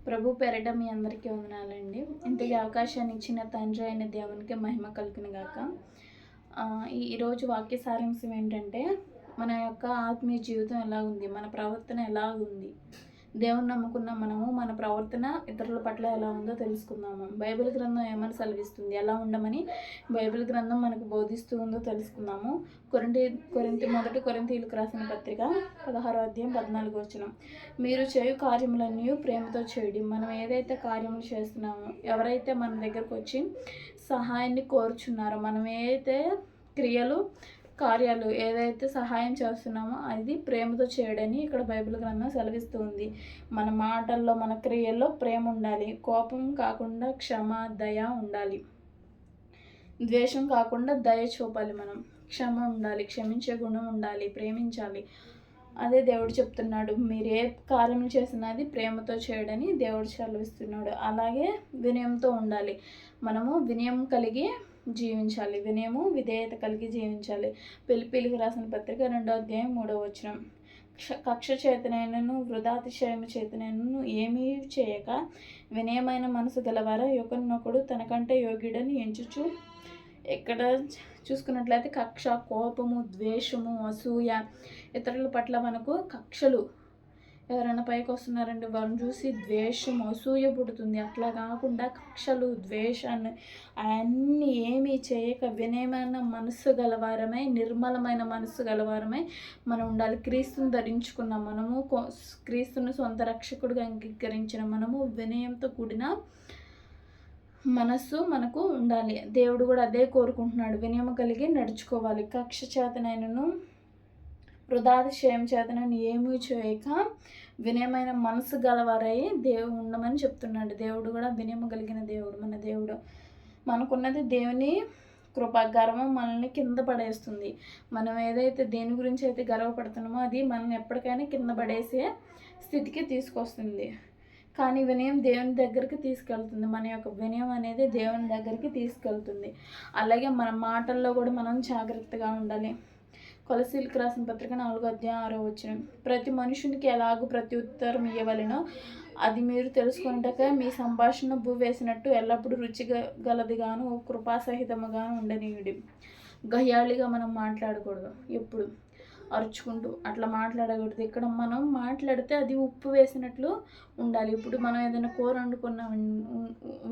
ప్రభు పేరిట మీ అందరికీ వందనాలండి. ఇంతకీ అవకాశాన్ని ఇచ్చిన తండ్రి అయిన దేవునికి మహిమ కలుగును గాక. ఈరోజు వాక్య సారాంశం ఏంటంటే, మన యొక్క ఆత్మీయ జీవితం ఎలా ఉంది, మన ప్రవర్తన ఎలా ఉంది, దేవుని నమ్ముకున్న మనము మన ప్రవర్తన ఇతరుల పట్ల ఎలా ఉందో తెలుసుకుందాము. బైబిల్ గ్రంథం ఏమని సెలవిస్తుంది, ఎలా ఉండమని బైబిల్ గ్రంథం మనకు బోధిస్తూ ఉందో తెలుసుకుందాము. మొదటి కొరింథీయులకు రాసిన పత్రిక 16వ అధ్యాయం 14వ వచనం. మీరు చేయు కార్యములన్నీ ప్రేమతో చేయండి. మనం ఏదైతే కార్యములు చేస్తున్నామో, ఎవరైతే మన దగ్గరకు వచ్చి సహాయాన్ని కోరుచున్నారో, మనం ఏదైతే కార్యాలు ఏదైతే సహాయం చేస్తున్నామో అది ప్రేమతో చేయడని ఇక్కడ బైబిల్ గ్రంథం సెలవిస్తూ ఉంది. మన మాటల్లో మన క్రియల్లో ప్రేమ ఉండాలి. కోపం కాకుండా క్షమ దయ ఉండాలి. ద్వేషం కాకుండా దయ చూపాలి. మనం క్షమ ఉండాలి, క్షమించే గుణం ఉండాలి, ప్రేమించాలి. అదే దేవుడు చెప్తున్నాడు. మీరు ఏ కార్యం చేసినా అది ప్రేమతో చేయడని దేవుడు సెలవిస్తున్నాడు. అలాగే వినయంతో ఉండాలి. మనము వినయం కలిగి జీవించాలి. వినయము విధేయత కలిగి జీవించాలి. ఫిలిప్పీయులకు రాసిన పత్రిక 2వ అధ్యాయం 3వ వచనం. కక్ష చేతనైనను వృధాతిశయము చేతనైనను ఏమీ చేయక వినయమైన మనసు గలవారా ఒకరినొకడు తనకంటే యోగ్యుడని ఎంచుచు. ఎక్కడ చూసుకున్నట్లయితే కక్ష, కోపము, ద్వేషము, అసూయ, ఇతరుల పట్ల మనకు కక్షలు. ఎవరైనా పైకి వస్తున్నారంటే వాళ్ళని చూసి ద్వేషం, అసూయ పుడుతుంది. అట్లా కాకుండా కక్షలు, ద్వేషాన్ని అన్నీ ఏమీ చేయక వినయమైన మనస్సు గలవారమై, నిర్మలమైన మనస్సు గలవారమై మనం ఉండాలి. క్రీస్తుని ధరించుకున్న మనము, క్రీస్తుని సొంత రక్షకుడిగా అంగీకరించిన మనము వినయంతో కూడిన మనస్సు మనకు ఉండాలి. దేవుడు కూడా అదే కోరుకుంటున్నాడు. వినయం కలిగి నడుచుకోవాలి. కక్ష చేతనైనను వృధాతిశయం చేతనని ఏమీ చేయక వినయమైన మనసు గలవారై దేవుడు ఉండమని చెప్తున్నాడు. దేవుడు కూడా వినయం కలిగిన దేవుడు. మన దేవుడు మనకున్నది దేవుని కృప. గర్వం మనల్ని కింద పడేస్తుంది. మనం ఏదైతే దేని గురించి అయితే గర్వపడుతున్నామో అది మనల్ని ఎప్పటికైనా కింద పడేసే స్థితికి తీసుకొస్తుంది. కానీ వినయం దేవుని దగ్గరికి తీసుకెళ్తుంది. మన యొక్క వినయం అనేది దేవుని దగ్గరికి తీసుకెళ్తుంది. అలాగే మన మాటల్లో కూడా మనం జాగ్రత్తగా ఉండాలి. కొలసీలకు రాసిన పత్రిక 4వ అధ్యాయం 6వ వచనం. ప్రతి మనుషునికి ఎలాగూ ప్రత్యుత్తరం ఇవ్వవలెనో అది మీరు తెలుసుకుంటాక మీ సంభాషణ వేసినట్టు ఎల్లప్పుడూ గలదిగాను కృపాసహితముగాను ఉండనీయుడి. గయ్యాళిగా మనం మాట్లాడకూడదు. ఎప్పుడు అరుచుకుంటూ అట్లా మాట్లాడకూడదు. ఇక్కడ మనం మాట్లాడితే అది ఉప్పు వేసినట్లు ఉండాలి. ఇప్పుడు మనం ఏదైనా కూర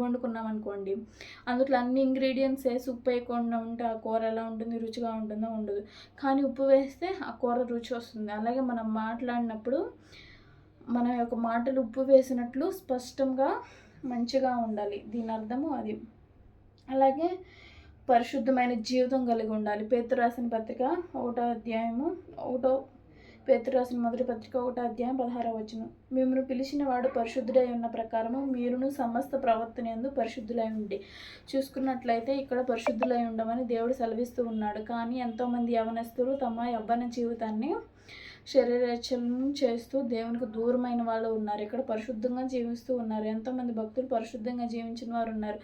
వండుకున్నాం అనుకోండి, అందులో అన్ని ఇంగ్రీడియంట్స్ వేసి ఉప్పు వేయకుండా ఉంటే ఆ కూర ఎలా ఉంటుంది, రుచిగా ఉంటుందో ఉండదు. కానీ ఉప్పు వేస్తే ఆ కూర రుచి వస్తుంది. అలాగే మనం మాట్లాడినప్పుడు మన యొక్క మాటలు ఉప్పు వేసినట్లు స్పష్టంగా మంచిగా ఉండాలి. దీని అర్థము అది. అలాగే పరిశుద్ధమైన జీవితం కలిగి ఉండాలి. పేతురు రాసిన పత్రిక 1వ అధ్యాయము పేతురు రాసిన మొదటి పత్రిక 1వ అధ్యాయం 16వ వచనం. మిమ్మల్ని పిలిచిన వాడు పరిశుద్ధుడై ఉన్న ప్రకారము మీరును సమస్త ప్రవర్తన యందు పరిశుద్ధులై ఉండి. చూసుకున్నట్లయితే ఇక్కడ పరిశుద్ధులై ఉండమని దేవుడు సెలవిస్తూ ఉన్నాడు. కానీ ఎంతోమంది యవనస్తులు తమ యవ్వన జీవితాన్ని శరీరేచ్ఛలను చేస్తూ దేవునికి దూరమైన వాళ్ళు ఉన్నారు. ఇక్కడ పరిశుద్ధంగా జీవిస్తూ ఉన్నారు. ఎంతోమంది భక్తులు పరిశుద్ధంగా జీవించిన వారు ఉన్నారు.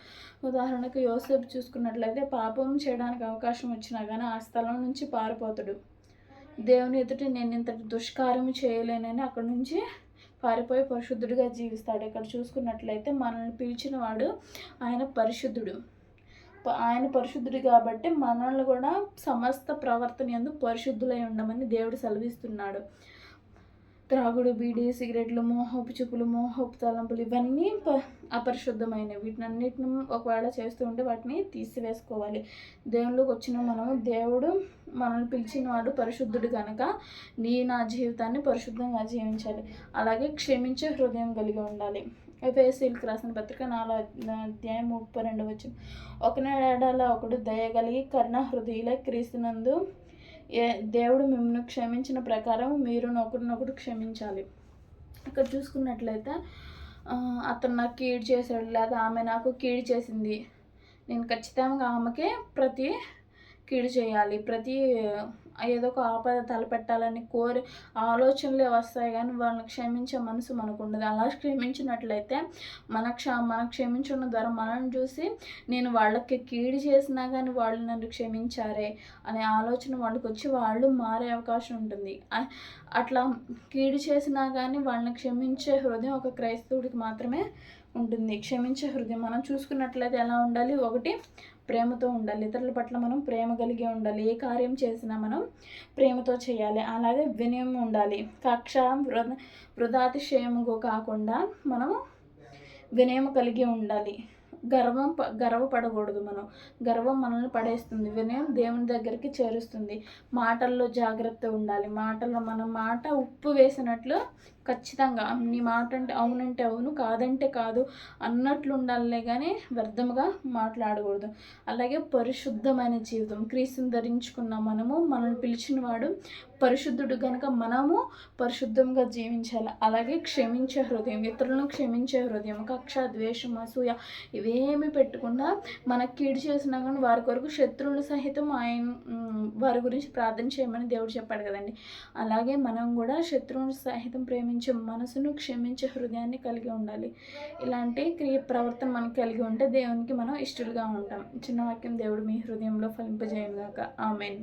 ఉదాహరణకు యోసేపు చూసుకున్నట్లయితే పాపం చేయడానికి అవకాశం వచ్చినా కానీ ఆ స్థలం నుంచి పారిపోతాడు. దేవుని ఎదుట నేను ఇంతటి దుష్కార్యం చేయలేనని అక్కడి నుంచి పారిపోయి పరిశుద్ధుడిగా జీవిస్తాడు. ఇక్కడ చూసుకున్నట్లయితే మనల్ని పిలిచిన వాడు ఆయన పరిశుద్ధుడు. ఆయన పరిశుద్ధుడు కాబట్టి మనల్ని కూడా సమస్త ప్రవర్తన యందు పరిశుద్ధులై ఉండమని దేవుడు సెలవిస్తున్నాడు. త్రాగుడు, బీడి, సిగరెట్లు, మోహపు చూపులు, మోహపు తలంపులు ఇవన్నీ అపరిశుద్ధమైనవి. వీటినన్నిటిని ఒకవేళ చేస్తూ ఉంటే వాటిని తీసివేసుకోవాలి. దేవుళ్ళకి వచ్చిన మనము, దేవుడు మనల్ని పిలిచిన వాడు పరిశుద్ధుడు కనుక నా జీవితాన్ని పరిశుద్ధంగా జీవించాలి. అలాగే క్షమించే హృదయం కలిగి ఉండాలి. ఎఫెసీయులకు రాసిన పత్రిక 4వ అధ్యాయం 32వ వచనం. ఒకనాడలా ఒకడు దయగలిగి కరుణ హృదయులై క్రీస్తునందు దేవుడు మిమ్మల్ని క్షమించిన ప్రకారం మీరు ఒకరినొకరు క్షమించాలి. ఇక్కడ చూసుకున్నట్లయితే అతను నాకు కీడు చేశాడు, లేదా ఆమె నాకు కీడు చేసింది, నేను ఖచ్చితంగా ఆమెకే ప్రతి కీడు చేయాలి, ఏదో ఒక ఆపద తలపెట్టాలని ఆలోచనలే వస్తాయి కానీ వాళ్ళని క్షమించే మనసు మనకు ఉండదు. అలా క్షమించినట్లయితే మనం క్షమించడం ద్వారా మనల్ని చూసి నేను వాళ్ళకి కీడు చేసినా కానీ వాళ్ళు నన్ను క్షమించారే అనే ఆలోచన వాళ్ళకి వచ్చి వాళ్ళు మారే అవకాశం ఉంటుంది. అట్లా కీడు చేసినా కానీ వాళ్ళని క్షమించే హృదయం ఒక క్రైస్తవుడికి మాత్రమే ఉంటుంది. క్షమించే హృదయం మనం చూసుకున్నట్లయితే ఎలా ఉండాలి? ఒకటి, ప్రేమతో ఉండాలి. ఇతరుల పట్ల మనం ప్రేమ కలిగి ఉండాలి. ఏ కార్యం చేసినా మనం ప్రేమతో చేయాలి. అలాగే వినయం ఉండాలి. కక్ష వృధాతిశయము కాకుండా మనము వినయం కలిగి ఉండాలి. గర్వపడకూడదు. గర్వం మనల్ని పడేస్తుంది. వినయం దేవుని దగ్గరికి చేరుస్తుంది. మాటల్లో జాగ్రత్త ఉండాలి. మాటల్లో మనం మాట ఉప్పు వేసినట్లు ఖచ్చితంగా నీ మాట అంటే అవునంటే అవును, కాదంటే కాదు అన్నట్లు ఉండాలే కానీ వ్యర్థముగా మాట్లాడకూడదు. అలాగే పరిశుద్ధమైన జీవితం, క్రీస్తుని ధరించుకున్న మనల్ని పిలిచిన వాడు పరిశుద్ధుడు కనుక మనము పరిశుద్ధంగా జీవించాలి. అలాగే క్షమించే హృదయం, ఇతరులను క్షమించే హృదయం, కక్ష, ద్వేషం, అసూయ ఇవేమి పెట్టకుండా మనకు కీడు చేసినా కానీ వారి కొరకు శత్రువులు సహితం వారి గురించి ప్రార్థన చేయమని దేవుడు చెప్పాడు కదండి. అలాగే మనం కూడా శత్రువుని సహితం ప్రేమించే మనసును, క్షమించే హృదయాన్ని కలిగి ఉండాలి. ఇలాంటి ప్రవర్తన మనం కలిగి ఉంటే దేవునికి మనం ఇష్టలుగా ఉంటాం. చిన్న వాక్యం దేవుడు మీ హృదయంలో ఫలింపజేయను గాక. ఆమేన్.